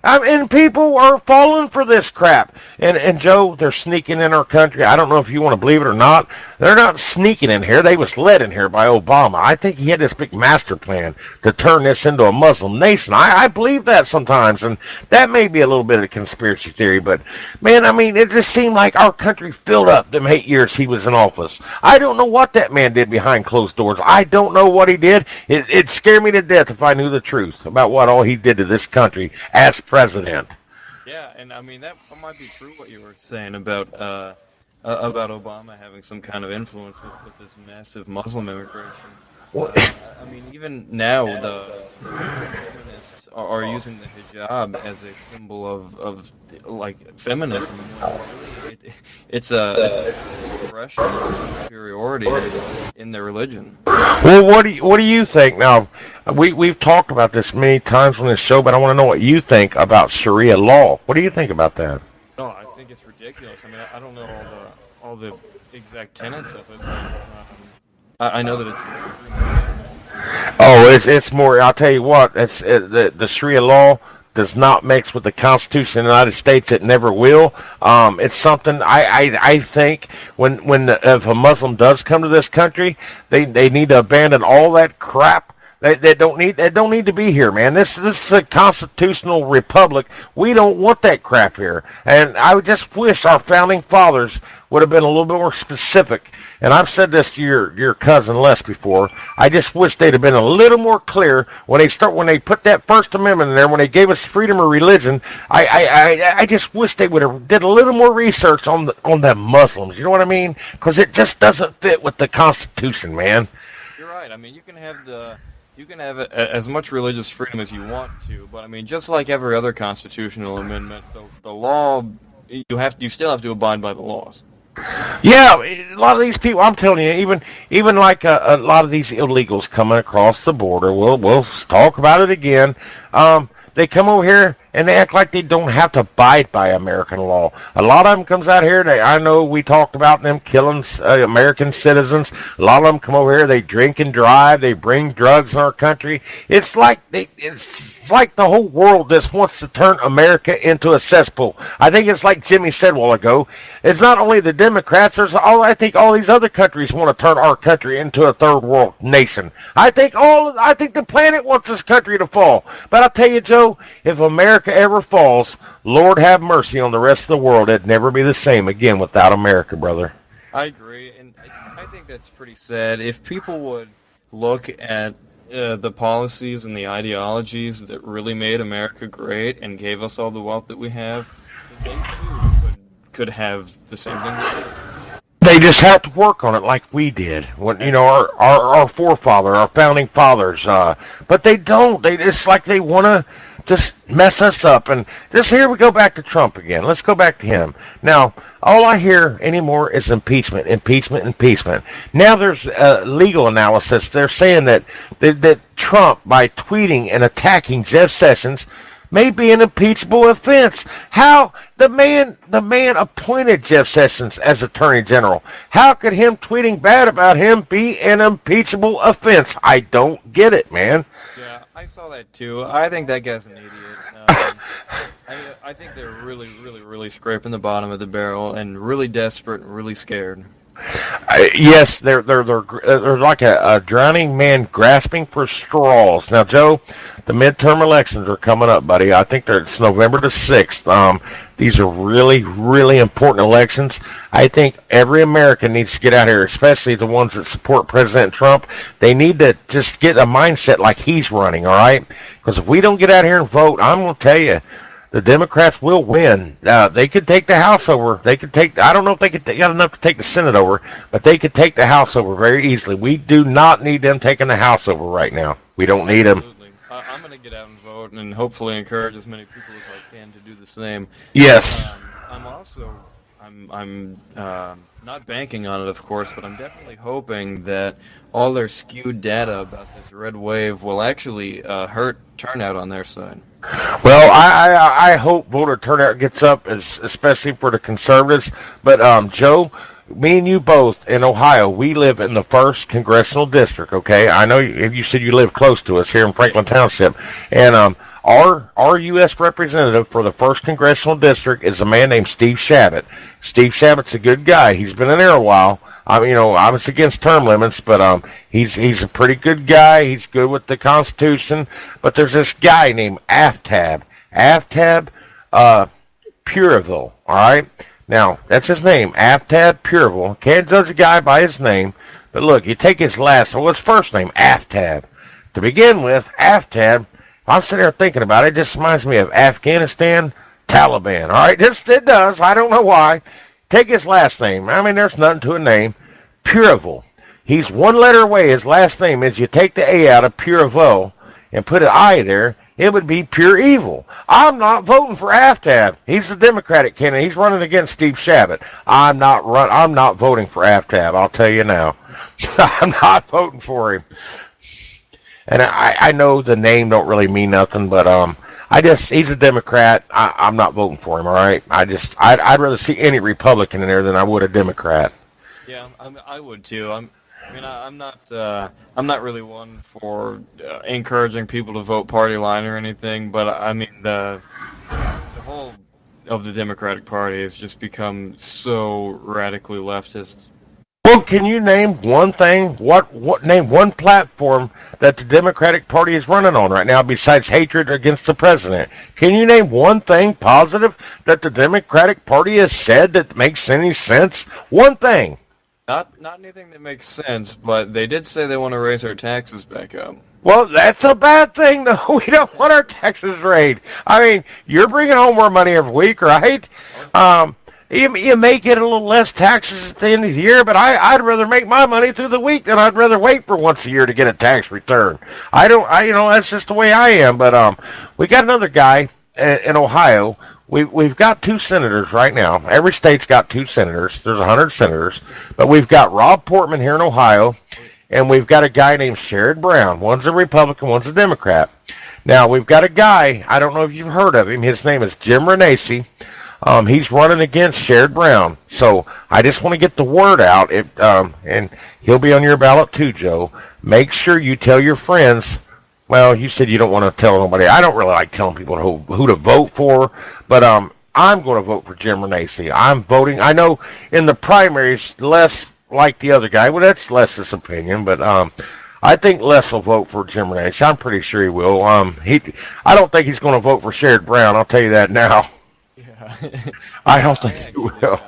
B: and people are falling for this crap. And Joe, they're sneaking in our country. I don't know if you want to believe it or not. They're not sneaking in here. They was led in here by Obama. I think he had this big master plan to turn this into a Muslim nation. I believe that sometimes, and that may be a little bit of a conspiracy theory. But, man, I mean, it just seemed like our country filled up them 8 years he was in office. I don't know what that man did behind closed doors. I don't know what he did. It'd scare me to death if I knew the truth about what all he did to this country as president.
C: Yeah, and I mean that might be true what you were saying about Obama having some kind of influence with this massive Muslim immigration. I mean, even now the womanist feminists are using the hijab as a symbol of like feminism. It's a expression of superiority in their religion.
B: Well, what do you think now? We've talked about this many times on this show, but I want to know what you think about Sharia law. What do you think about that?
C: No, I think it's ridiculous. I mean, I don't know all the exact tenets of it, but I know that it's extremely.
B: Oh, it's more. I'll tell you what. The Sharia law does not mix with the Constitution of the United States. It never will. It's something I think if a Muslim does come to this country, they need to abandon all that crap. They don't need to be here, man. This is a constitutional republic. We don't want that crap here. And I would just wish our founding fathers would have been a little bit more specific. And I've said this to your cousin Les before. I just wish they'd have been a little more clear when they put that First Amendment in there, when they gave us freedom of religion. I just wish they would have did a little more research on the Muslims. You know what I mean? Because it just doesn't fit with the Constitution, man.
C: You're right. I mean, you can have as much religious freedom as you want to, but I mean, just like every other constitutional amendment, the law, you still have to abide by the laws.
B: Yeah, a lot of these people, I'm telling you, even like a lot of these illegals coming across the border, we'll talk about it again. They come over here and they act like they don't have to abide by American law. A lot of them comes out here. I know we talked about them killing American citizens. A lot of them come over here. They drink and drive. They bring drugs in our country. It's like the whole world just wants to turn America into a cesspool. I think it's like Jimmy said a while ago. It's not only the Democrats. I think all these other countries want to turn our country into a third world nation. I think the planet wants this country to fall. But I'll tell you, Joe, if America ever falls, Lord have mercy on the rest of the world. It'd never be the same again without America, brother.
C: I agree, and I think that's pretty sad. If people would look at the policies and the ideologies that really made America great and gave us all the wealth that we have, they too could have the same thing we did.
B: They just have to work on it like we did. When our forefather, our founding fathers, but they don't. It's like they want to just mess us up. And just here we go back to Trump again. Let's go back to him. Now, all I hear anymore is impeachment, impeachment, impeachment. Now there's legal analysis. They're saying that Trump, by tweeting and attacking Jeff Sessions, may be an impeachable offense. How the man appointed Jeff Sessions as Attorney General? How could him tweeting bad about him be an impeachable offense? I don't get it, man.
C: Yeah, I saw that too. I think that guy's an idiot. I think they're really, really, really scraping the bottom of the barrel and really desperate and really scared.
B: Yes, they're like a drowning man grasping for straws. Now, Joe, the midterm elections are coming up, buddy. I think it's November the 6th. These are really, really important elections. I think every American needs to get out here, especially the ones that support President Trump. They need to just get a mindset like he's running, all right? Because if we don't get out here and vote, I'm going to tell you, the Democrats will win. They could take the House over. I don't know if they got enough to take the Senate over, but they could take the House over very easily. We do not need them taking the House over right now. We don't need them.
C: I'm going to get out and vote and hopefully encourage as many people as I can to do the same.
B: Yes.
C: I'm not banking on it, of course, but I'm definitely hoping that all their skewed data about this red wave will actually hurt turnout on their side.
B: Well, I hope voter turnout gets up, especially for the conservatives. But, Joe, me and you both in Ohio, we live in the 1st Congressional District, okay? I know you said you live close to us here in Franklin Township. And our U.S. representative for the 1st Congressional District is a man named Steve Shabbat. Steve Shabbat's a good guy. He's been in there a while. I was against term limits, but he's a pretty good guy. He's good with the Constitution. But there's this guy named Aftab Pureville. All right, now that's his name, Aftab Pureville. Can't judge a guy by his name, but look, you take his first name, Aftab. To begin with, Aftab. I'm sitting there thinking about it. It just reminds me of Afghanistan, Taliban. All right, it does. I don't know why. Take his last name. There's nothing to a name. Pureville. He's one letter away. His last name is, you take the A out of Pureville and put an I there, it would be pure evil. I'm not voting for Aftab. He's the Democratic candidate. He's running against Steve Shabbat. I'm not voting for Aftab. I'll tell you now. I'm not voting for him. And I know the name don't really mean nothing, but he's a Democrat. I'm not voting for him. All right. I'd rather see any Republican in there than I would a Democrat.
C: Yeah, I would too. I'm not really one for encouraging people to vote party line or anything, but I mean the whole of the Democratic Party has just become so radically leftist.
B: Well, can you name one thing? Name one platform that the Democratic Party is running on right now besides hatred against the president? Can you name one thing positive that the Democratic Party has said that makes any sense? One thing.
C: Not anything that makes sense, but they did say they want to raise our taxes back up.
B: Well, that's a bad thing, though. We don't want our taxes raised. I mean, you're bringing home more money every week, right? You may get a little less taxes at the end of the year, but I'd rather make my money through the week than I'd rather wait for once a year to get a tax return. That's just the way I am. But we got another guy in Ohio. We've got 2 senators right now. Every state's got 2 senators. There's 100 senators. But we've got Rob Portman here in Ohio, and we've got a guy named Sherrod Brown. One's a Republican, one's a Democrat. Now, we've got a guy, I don't know if you've heard of him. His name is Jim Renacci. He's running against Sherrod Brown. So I just want to get the word out, and he'll be on your ballot too, Joe. Make sure you tell your friends. Well, you said you don't want to tell nobody. I don't really like telling people who to vote for, but I'm going to vote for Jim Renacci. I'm voting. I know in the primaries, Les like the other guy. Well, that's Les's opinion, but I think Les will vote for Jim Renacci. I'm pretty sure he will. I don't think he's going to vote for Sherrod Brown. I'll tell you that now.
C: Yeah.
B: I don't think he will.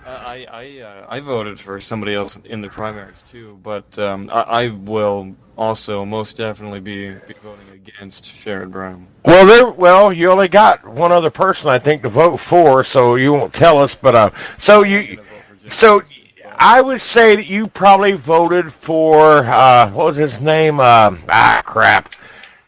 C: I voted for somebody else in the primaries too, but I will also most definitely be voting against Sherrod Brown.
B: Well, you only got one other person I think to vote for, so you won't tell us. But I would say that you probably voted for what was his name? Crap.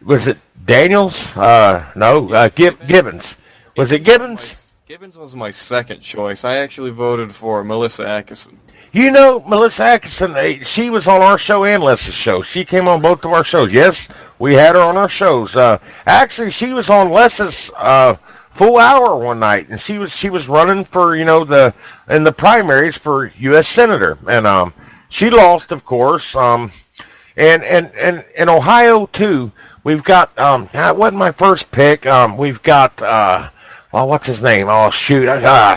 B: Was it Daniels? No, Gibbons. Was it Gibbons?
C: Gibbons was my second choice. I actually voted for Melissa Atkinson.
B: You know, Melissa Atkinson, she was on our show and Les's show. She came on both of our shows. Yes, we had her on our shows. Actually, she was on Les's full hour one night, and she was running for in the primaries for U.S. Senator, and she lost, of course. And in Ohio too, we've got that wasn't my first pick. We've got. What's his name? Oh, shoot. I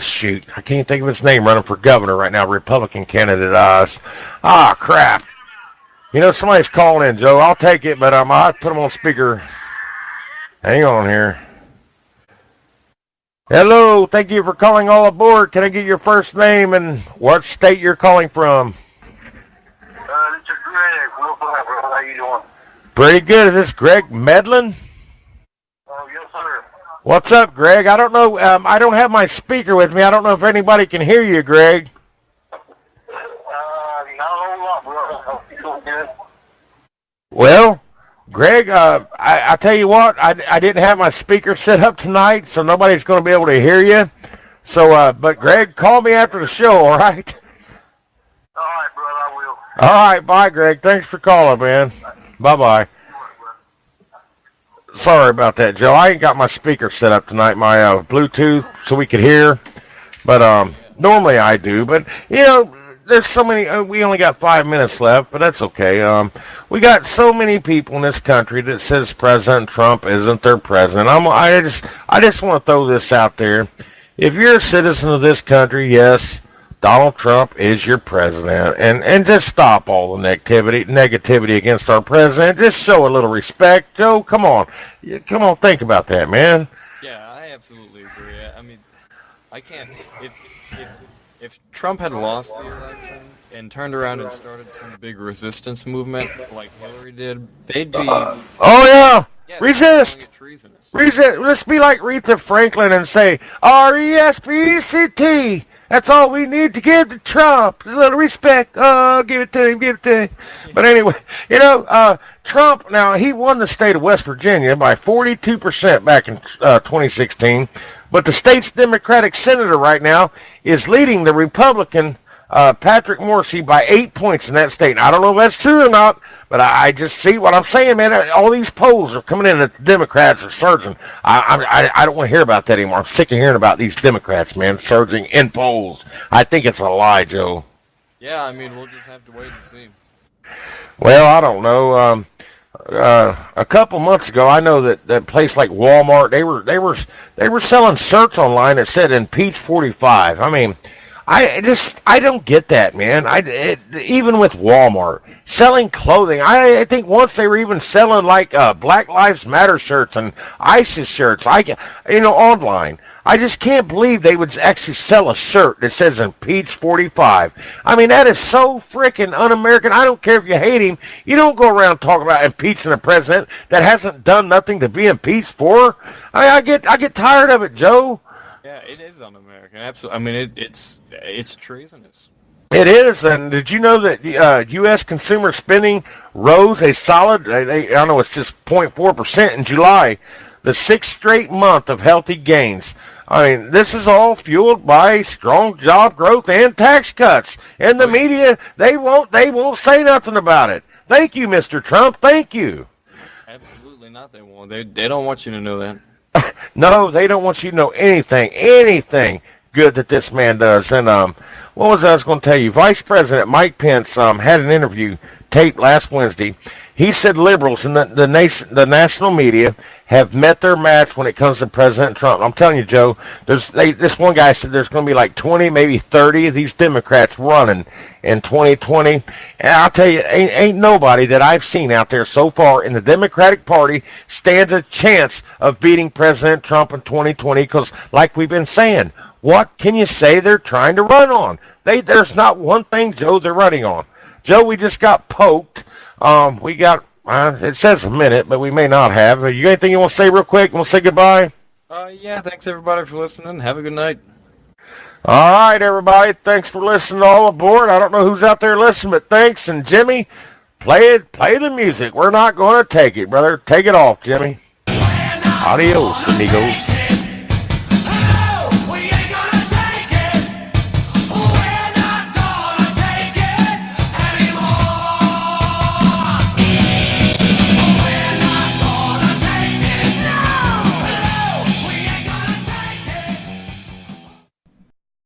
B: can't think of his name running for governor right now, Republican candidate. Crap. Somebody's calling in, Joe. I'll take it, but I'll put him on speaker. Hang on here. Hello. Thank you for calling all aboard. Can I get your first name and what state you're calling from?
E: This is Greg. How you doing?
B: Pretty good. Is this Greg Medlin?
E: Oh, yes, sir.
B: What's up, Greg? I don't know. I don't have my speaker with me. I don't know if anybody can hear you, Greg.
E: Not a whole lot, brother. Hope you're doing good.
B: Well, Greg, I tell you what, I didn't have my speaker set up tonight, so nobody's going to be able to hear you. So, but Greg, call me after the show, all right?
E: All right, brother, I will.
B: All right, bye, Greg. Thanks for calling, man. Bye-bye. Sorry about that, Joe. I ain't got my speaker set up tonight, my Bluetooth, so we could hear. But normally I do. But, there's so many. We only got 5 minutes left, but that's okay. We got so many people in this country that says President Trump isn't their president. I just want to throw this out there. If you're a citizen of this country, yes, Donald Trump is your president, and just stop all the negativity against our president. Just show a little respect. Joe, come on, think about that, man.
C: Yeah, I absolutely agree. I mean, I can't. If Trump had lost the election and turned around and started some big resistance movement like Hillary did, they'd be.
B: Resist. Resist. Let's be like Aretha Franklin and say RESPECT. That's all we need to give to Trump. A little respect. Oh, give it to him, give it to him. But anyway, Trump, now, he won the state of West Virginia by 42% back in 2016. But the state's Democratic senator right now is leading the Republican Patrick Morrisey by 8 points in that state. Now, I don't know if that's true or not, but I just see what I'm saying, man. All these polls are coming in that the Democrats are surging. I don't want to hear about that anymore. I'm sick of hearing about these Democrats, man, surging in polls. I think it's a lie, Joe.
C: Yeah, I mean, we'll just have to wait and see.
B: Well, I don't know. A couple months ago, I know that place like Walmart, they were selling shirts online that said "Impeach 45." I mean, I don't get that, man. Even with Walmart selling clothing, I think once they were even selling like Black Lives Matter shirts and ISIS shirts. Online. I just can't believe they would actually sell a shirt that says "Impeach 45." I mean, that is so freaking un-American. I don't care if you hate him. You don't go around talking about impeaching a president that hasn't done nothing to be impeached for. I get tired of it, Joe.
C: Yeah, it is un-American. Absolutely. I mean, it's treasonous.
B: It is, and did you know that U.S. consumer spending rose a solid, I don't know, it's just 0.4% in July, the sixth straight month of healthy gains. I mean, this is all fueled by strong job growth and tax cuts. And the media, they won't say nothing about it. Thank you, Mr. Trump. Thank you.
C: Absolutely not. They won't. They don't want you to know that.
B: No, they don't want you to know anything good that this man does. And what was I going to tell you? Vice President Mike Pence had an interview taped last Wednesday. He said liberals and the national media have met their match when it comes to President Trump. I'm telling you, Joe, this one guy said there's going to be like 20, maybe 30 of these Democrats running in 2020. And I'll tell you, ain't nobody that I've seen out there so far in the Democratic Party stands a chance of beating President Trump in 2020 because, like we've been saying, what can you say they're trying to run on? There's not one thing, Joe, they're running on. Joe, we just got poked. We got, it says a minute, but we may not have. You got anything you want to say real quick? You want to say goodbye?
C: Yeah, thanks everybody for listening. Have a good night.
B: All right, everybody. Thanks for listening all aboard. I don't know who's out there listening, but thanks. And Jimmy, play the music. We're not going to take it, brother. Take it off, Jimmy. Adios, amigos.